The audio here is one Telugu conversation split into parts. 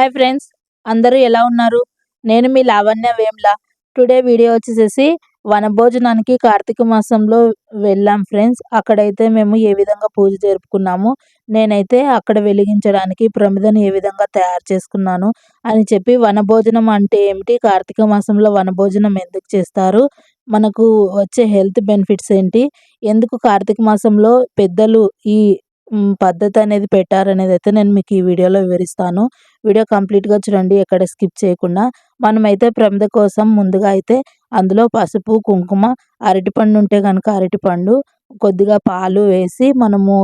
హాయ్ ఫ్రెండ్స్, అందరూ ఎలా ఉన్నారు? నేను మీ లావణ్య వేమ్ల. టుడే వీడియో వచ్చేసేసి వనభోజనానికి కార్తీక మాసంలో వెళ్ళాం ఫ్రెండ్స్. అక్కడైతే మేము ఏ విధంగా పూజ జరుపుకున్నాము, నేనైతే అక్కడ వెలిగించడానికి ప్రమిదను ఏ విధంగా తయారు చేసుకున్నాను అని చెప్పి, వనభోజనం అంటే ఏమిటి, కార్తీక మాసంలో వనభోజనం ఎందుకు చేస్తారు, మనకు వచ్చే హెల్త్ బెనిఫిట్స్ ఏంటి, ఎందుకు కార్తీక మాసంలో పెద్దలు ఈ పద్ధతి అనేది పెట్టారనేది అయితే నేను మీకు ఈ వీడియోలో వివరిస్తాను. వీడియో కంప్లీట్‌గా చూడండి, ఎక్కడ స్కిప్ చేయకుండా. మనమైతే ప్రమిద కోసం ముందుగా అయితే అందులో పసుపు, కుంకుమ, అరటిపండు ఉంటే గనుక అరటిపండు, కొద్దిగా పాలు వేసి మనము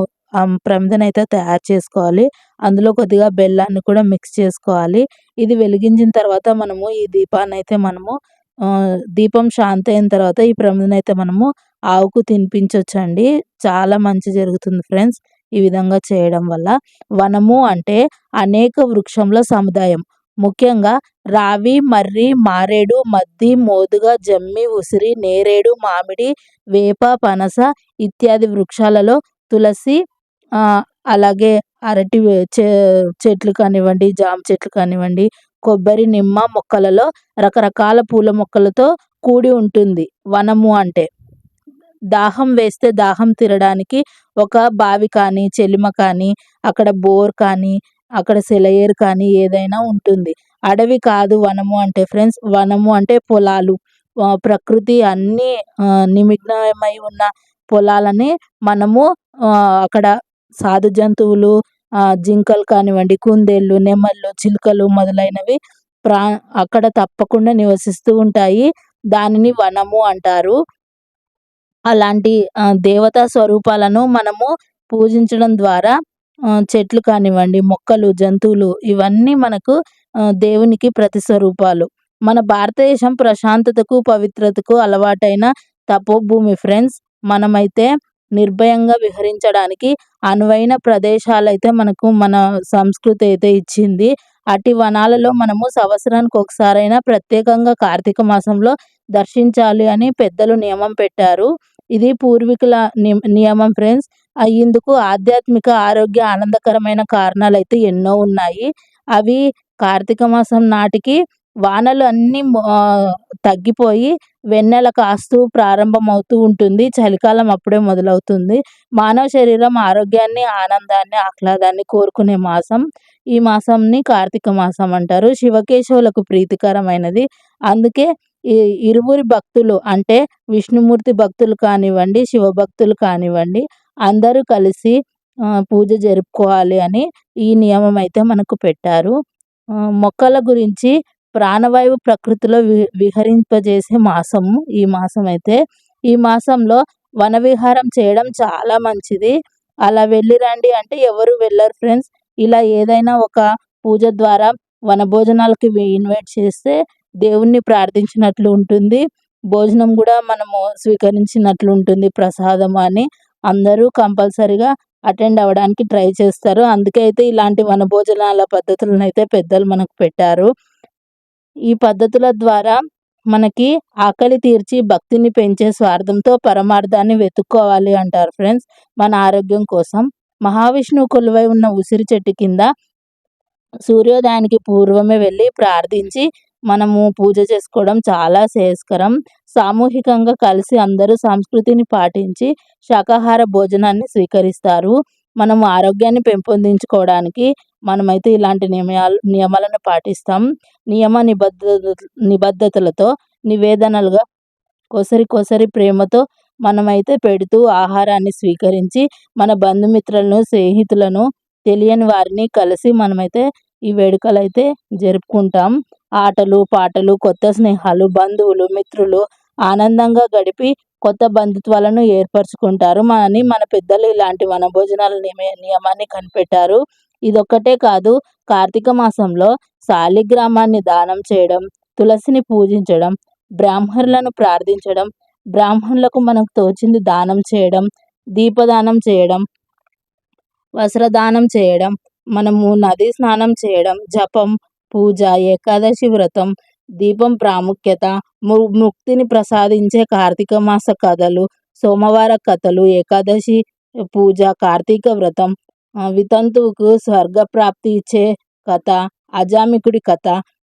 ప్రమిదనైతే తయారు చేసుకోవాలి. అందులో కొద్దిగా బెల్లాన్ని కూడా మిక్స్ చేసుకోవాలి. ఇది వెలిగించిన తర్వాత మనము ఈ దీపాన్నైతే మనము దీపం శాంతి అయిన తర్వాత ఈ ప్రమిదనైతే మనము ఆవుకు తినిపించొచ్చండి. చాలా మంచి జరుగుతుంది ఫ్రెండ్స్ ఈ విధంగా చేయడం వల్ల. వనము అంటే అనేక వృక్షముల సముదాయం. ముఖ్యంగా రావి, మర్రి, మారేడు, మద్ది, మోదుగ, జమ్మి, ఉసిరి, నేరేడు, మామిడి, వేప, పనస ఇత్యాది వృక్షాలలో తులసి, అలాగే అరటి చెట్లు కానివ్వండి, జామ చెట్లు కానివ్వండి, కొబ్బరి, నిమ్మ మొక్కలలో రకరకాల పూల మొక్కలతో కూడి ఉంటుంది వనము అంటే. దాహం వేస్తే దాహం తీరడానికి ఒక బావి కానీ, చెలిమ కానీ, అక్కడ బోర్ కానీ, అక్కడ సెలయేరు కానీ ఏదైనా ఉంటుంది. అడవి కాదు వనము అంటే ఫ్రెండ్స్. వనము అంటే పొలాలు, ప్రకృతి అన్నీ నిమగ్నమై ఉన్న పొలాలని మనము అక్కడ సాధు జంతువులు, జింకలు కానివ్వండి, కుందేళ్ళు, నెమళ్ళు, చిలుకలు మొదలైనవి అక్కడ తప్పకుండా నివసిస్తూ ఉంటాయి. దానిని వనము అంటారు. అలాంటి దేవతా స్వరూపాలను మనము పూజించడం ద్వారా చెట్లు కానివ్వండి, మొక్కలు, జంతువులు ఇవన్నీ మనకు దేవునికి ప్రతిస్వరూపాలు. మన భారతదేశం ప్రశాంతతకు, పవిత్రతకు అలవాటైన తపోభూమి ఫ్రెండ్స్. మనమైతే నిర్భయంగా విహరించడానికి అనువైన ప్రదేశాలైతే మనకు మన సంస్కృతి అయితే ఇచ్చింది. అట్టి వనాలలో మనము సంవత్సరానికి ఒకసారైనా ప్రత్యేకంగా కార్తీక మాసంలో దర్శించాలి అని పెద్దలు నియమం పెట్టారు. ఇది పూర్వీకుల నియమం ఫ్రెండ్స్. ఇందుకు ఆధ్యాత్మిక, ఆరోగ్య, ఆనందకరమైన కారణాలైతే ఎన్నో ఉన్నాయి. అవి కార్తీక మాసం నాటికి వానలు అన్నీ తగ్గిపోయి వెన్నెల కాస్తూ ప్రారంభమవుతూ ఉంటుంది. చలికాలం అప్పుడే మొదలవుతుంది. మానవ శరీరం ఆరోగ్యాన్ని, ఆనందాన్ని, ఆహ్లాదాన్ని కోరుకునే మాసం. ఈ మాసంని కార్తీక మాసం అంటారు. శివకేశవులకు ప్రీతికరమైనది. అందుకే ఇరువురి భక్తులు అంటే విష్ణుమూర్తి భక్తులు కానివ్వండి, శివభక్తులు కానివ్వండి, అందరూ కలిసి పూజ జరుపుకోవాలి అని ఈ నియమం అయితే మనకు పెట్టారు. మొక్కల గురించి ప్రాణవాయువు ప్రకృతిలో విహరింపజేసే మాసము ఈ మాసం అయితే. ఈ మాసంలో వనవిహారం చేయడం చాలా మంచిది. అలా వెళ్ళిరండి అంటే ఎవరు వెళ్ళరు ఫ్రెండ్స్. ఇలా ఏదైనా ఒక పూజ ద్వారా వనభోజనాలకి ఇన్వైట్ చేస్తే దేవుణ్ణి ప్రార్థించినట్లు ఉంటుంది. భోజనం కూడా మనము స్వీకరించినట్లు ఉంటుంది, ప్రసాదం అని. అందరూ కంపల్సరీగా అటెండ్ అవ్వడానికి ట్రై చేస్తారు. అందుకే అయితే ఇలాంటి వనభోజనాల పద్ధతులను అయితే పెద్దలు మనకు పెట్టారు. ఈ పద్ధతుల ద్వారా మనకి ఆకలి తీర్చి భక్తిని పెంచే స్వార్థంతో పరమార్థాన్ని వెతుక్కోవాలి అంటారు ఫ్రెండ్స్, మన ఆరోగ్యం కోసం. మహావిష్ణువు కొలువై ఉన్న ఉసిరి చెట్టు కింద సూర్యోదయానికి పూర్వమే వెళ్ళి ప్రార్థించి మనము పూజ చేసుకోవడం చాలా శ్రేయస్కరం. సామూహికంగా కలిసి అందరూ సంస్కృతిని పాటించి శాకాహార భోజనాన్ని స్వీకరిస్తారు. మనము ఆరోగ్యాన్ని పెంపొందించుకోవడానికి మనమైతే ఇలాంటి నియమాలను పాటిస్తాం. నియమ నిబద్ధతలతో నివేదనలుగా కొసరి ప్రేమతో మనమైతే పెడుతూ ఆహారాన్ని స్వీకరించి మన బంధుమిత్రులను, స్నేహితులను, తెలియని వారిని కలిసి మనమైతే ఈ వేడుకలైతే జరుపుకుంటాం. ఆటలు, పాటలు, కొత్త స్నేహాలు, బంధువులు, మిత్రులు ఆనందంగా గడిపి కొత్త బంధుత్వాలను ఏర్పరచుకుంటారు. మన పెద్దలు ఇలాంటి వనభోజనాల నియమాన్ని కనిపెట్టారు. ఇదొక్కటే కాదు, కార్తీక మాసంలో శాలిగ్రామాన్ని దానం చేయడం, తులసిని పూజించడం, బ్రాహ్మణులను ప్రార్థించడం, బ్రాహ్మణులకు మనకు తోచింది దానం చేయడం, దీపదానం చేయడం, వస్త్రదానం చేయడం, మనము నదీ స్నానం చేయడం, జపం, పూజ, ఏకాదశి వ్రతం, దీపం ప్రాముఖ్యత, ముక్తిని ప్రసాదించే కార్తీక మాస కథలు, సోమవార కథలు, ఏకాదశి పూజ, కార్తీక వ్రతం, వితంతువుకు స్వర్గప్రాప్తి ఇచ్చే కథ, అజామికుడి కథ,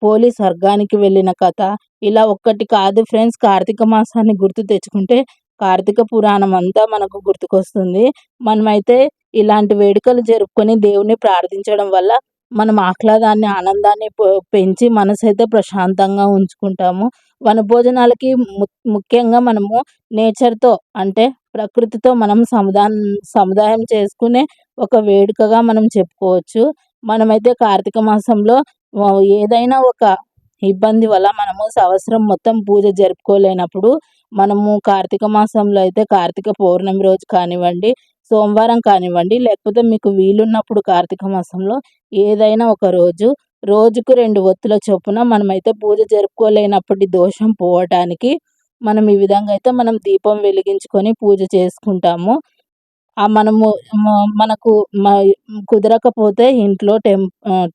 పోలి స్వర్గానికి వెళ్ళిన కథ, ఇలా ఒక్కటి కాదు ఫ్రెండ్స్. కార్తీక మాసాన్ని గుర్తు తెచ్చుకుంటే కార్తీక పురాణం అంతా మనకు గుర్తుకొస్తుంది. మనమైతే ఇలాంటి వేడుకలు జరుపుకొని దేవుణ్ణి ప్రార్థించడం వల్ల మనం ఆహ్లాదాన్ని, ఆనందాన్ని పెంచి మనసైతే ప్రశాంతంగా ఉంచుకుంటాము. వనభోజనాలకి ముఖ్యంగా మనము నేచర్‌తో అంటే ప్రకృతితో మనం సముదాయం చేసుకునే ఒక వేడుకగా మనం చెప్పుకోవచ్చు. మనమైతే కార్తీక మాసంలో ఏదైనా ఒక ఇబ్బంది వల్ల మనము సంవత్సరం మొత్తం పూజ జరుపుకోలేనప్పుడు మనము కార్తీక మాసంలో అయితే కార్తీక పౌర్ణమి రోజు కానివ్వండి, సోమవారం కానివ్వండి, లేకపోతే మీకు వీలున్నప్పుడు కార్తీక మాసంలో ఏదైనా ఒక రోజు, రోజుకు 2 ఒత్తుల చొప్పున మనమైతే పూజ జరుపుకోలేనప్పటి దోషం పోవటానికి మనం ఈ విధంగా అయితే మనం దీపం వెలిగించుకొని పూజ చేసుకుంటాము. మనము మనకు కుదరకపోతే ఇంట్లో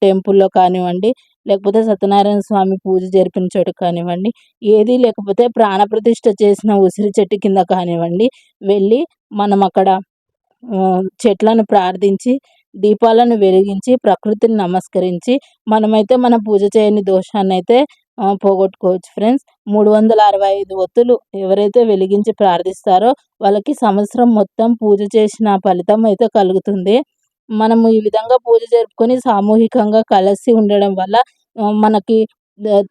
టెంపుల్‌లో కానివ్వండి, లేకపోతే సత్యనారాయణ స్వామి పూజ జరిపిన చోట కానివ్వండి, ఏది లేకపోతే ప్రాణప్రతిష్ఠ చేసిన ఉసిరి చెట్టు కింద కానివ్వండి, వెళ్ళి మనం అక్కడ చెట్లను ప్రార్థించి, దీపాలను వెలిగించి, ప్రకృతిని నమస్కరించి మనమైతే మన పూజ చేయని దోషాన్నయితే పోగొట్టుకోవచ్చు ఫ్రెండ్స్. 365 ఒత్తులు ఎవరైతే వెలిగించి ప్రార్థిస్తారో వాళ్ళకి సంవత్సరం మొత్తం పూజ చేసిన ఫలితం అయితే కలుగుతుంది. మనము ఈ విధంగా పూజ జరుపుకొని సామూహికంగా కలిసి ఉండడం వల్ల మనకి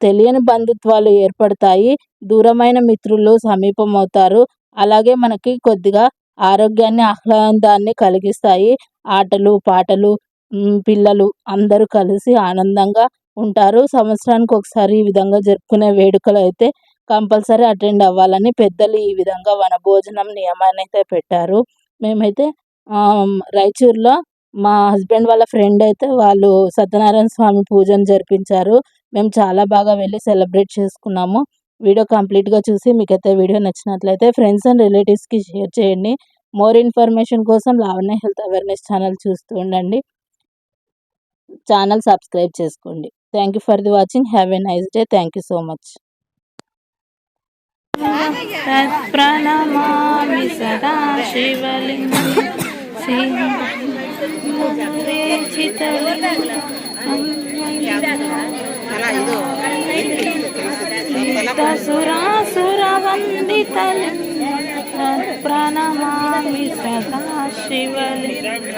తెలియని బంధుత్వాలు ఏర్పడతాయి. దూరమైన మిత్రులు సమీపమవుతారు. అలాగే మనకి కొద్దిగా ఆరోగ్యాన్ని, ఆహ్లాదాన్ని కలిగిస్తాయి. ఆటలు, పాటలు, పిల్లలు అందరూ కలిసి ఆనందంగా ఉంటారు. సంవత్సరానికి ఒకసారి ఈ విధంగా జరుపుకునే వేడుకలు అయితే కంపల్సరీ అటెండ్ అవ్వాలని పెద్దలు ఈ విధంగా వనభోజనం నియమాన్నయితే పెట్టారు. మేమైతే రాయచూర్‌లో మా హస్బెండ్ వాళ్ళ ఫ్రెండ్ అయితే వాళ్ళు సత్యనారాయణ స్వామి పూజను జరిపించారు. మేము చాలా బాగా వెళ్లి సెలబ్రేట్ చేసుకున్నాము. వీడియో కంప్లీట్‌గా చూసి మీకైతే వీడియో నచ్చినట్లయితే ఫ్రెండ్స్ అండ్ రిలేటివ్స్‌కి షేర్ చేయండి. మోర్ ఇన్ఫర్మేషన్ కోసం లావణ్య హెల్త్ అవేర్‌నెస్ ఛానల్ చూస్తూ ఉండండి. ఛానల్ సబ్స్క్రైబ్ చేసుకోండి. Thank you for the watching. Have a nice day. Thank you so much. ప్రణమామి సదా శివలింగం ప్రణమామి సదా శివలింగం.